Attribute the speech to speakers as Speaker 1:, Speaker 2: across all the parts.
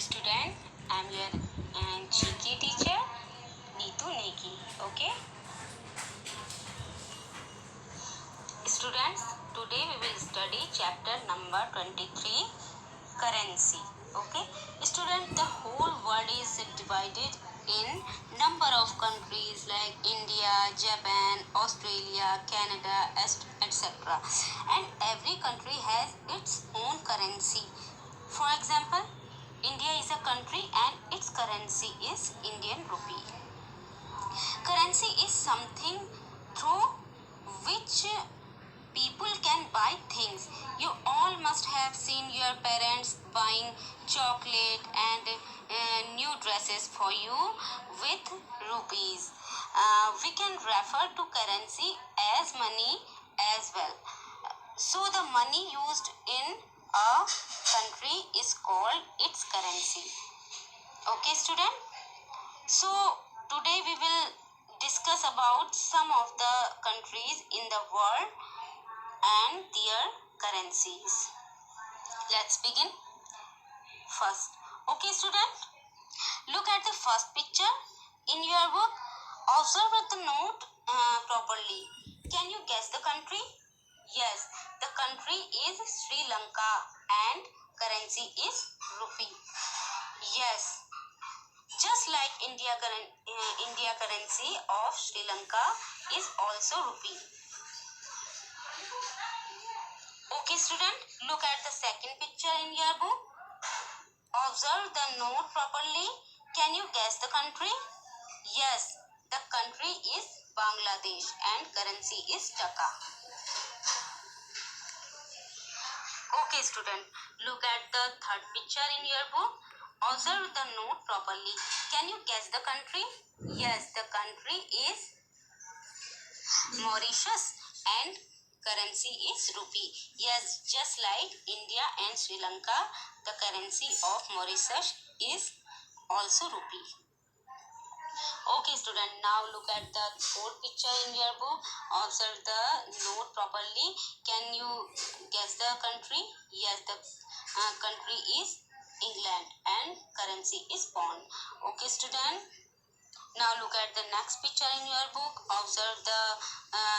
Speaker 1: student. I'm your GK teacher, Neetu Neki. Okay, students. Today we will study chapter number 23, currency. Okay, student. The whole world is divided in number of countries like India, Japan, Australia, Canada, etc. And every country has its own currency. For example, India is a country and its currency is Indian rupee. Currency is something through which people can buy things. You all must have seen your parents buying chocolate and new dresses for you with rupees. We can refer to currency as money as well. So the money used in a country is called its currency. Okay, student? So today we will discuss about some of the countries in the world and their currencies. Let's begin. First, okay, student? Look at the first picture in your book. Observe the note properly. Can you guess the country? Yes, the country is Sri Lanka and currency is rupee. Yes, just like India currency of Sri Lanka is also rupee. Okay, student, look at the second picture in your book. Observe the note properly. Can you guess the country? Yes, the country is Bangladesh and currency is Taka. Okay, student, look at the third picture in your book. Observe the note properly. Can you guess the country? Yes, the country is Mauritius and currency is rupee. Yes, just like India and Sri Lanka, the currency of Mauritius is also rupee. Okay, student, now look at the fourth picture in your book. Observe the note properly. Can you guess the country? Yes, the country is England and currency is pound. Okay, student. Now look at the next picture in your book. Observe the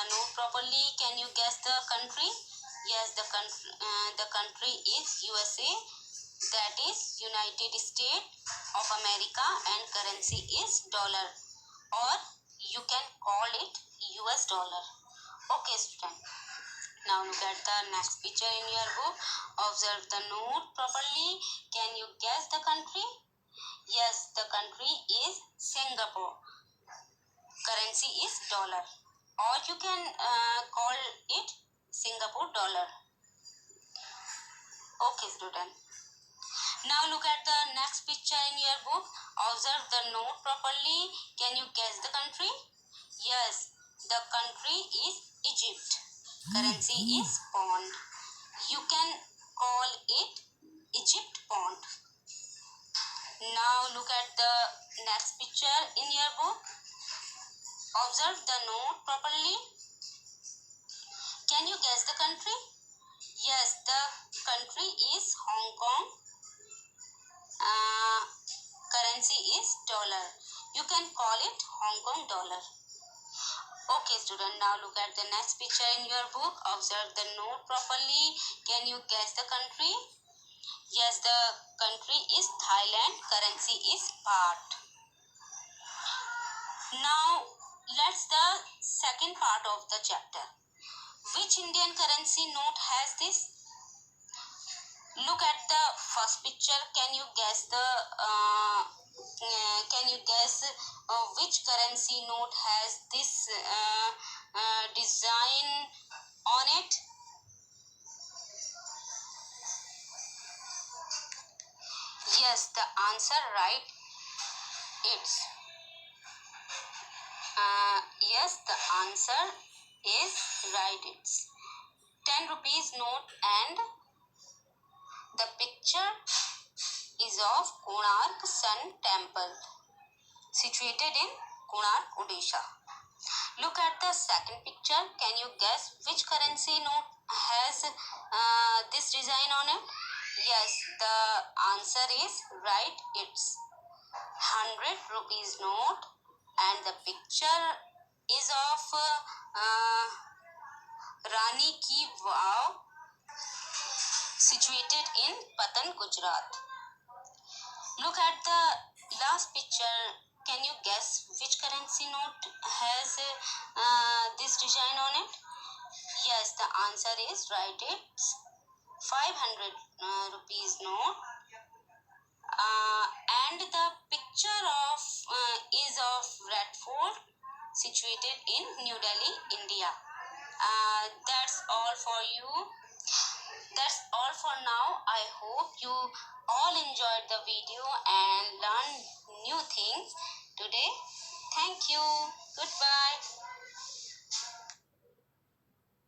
Speaker 1: note properly. Can you guess the country? Yes, the country is USA. That is United States of America and currency is dollar, or you can call it US dollar. Okay, student. Now look at the next picture in your book. Observe the note properly. Can you guess the country? Yes, the country is Singapore. Currency is dollar, or you can call it Singapore dollar. Okay, student. Now look at the next picture in your book. Observe the note properly. Can you guess the country? Yes, the country is Egypt. Currency is pound. You can call it Egypt pound. Now look at the next picture in your book. Observe the note properly. Can you guess the country? Yes, the country is Hong Kong. Currency is dollar. You can call it Hong Kong dollar. Okay, student, now look at the next picture in your book. Observe the note properly. Can you guess the country? Yes, the country is Thailand. Currency is baht. Now, let's the second part of the chapter. Which Indian currency note has this? Look at the first picture. Can you guess which currency note has this design on it? Yes, the answer right. It's yes, the answer is right. It's 10 rupees note and the picture is of Konark Sun Temple situated in Konark, Odisha. Look at the second picture. Can you guess which currency note has this design on it? Yes, the answer is right. It's 100 rupees note, and the picture is of Rani Ki Vav, situated in Patan, Gujarat. Look at the last picture. Can you guess which currency note has this design on it? Yes, the answer is right. It's 500 rupees note, uh, and the picture of is of Red Fort, situated in New Delhi, India. That's all for you. That's all for now. I hope you all enjoyed the video and learned new things today. Thank you. Goodbye.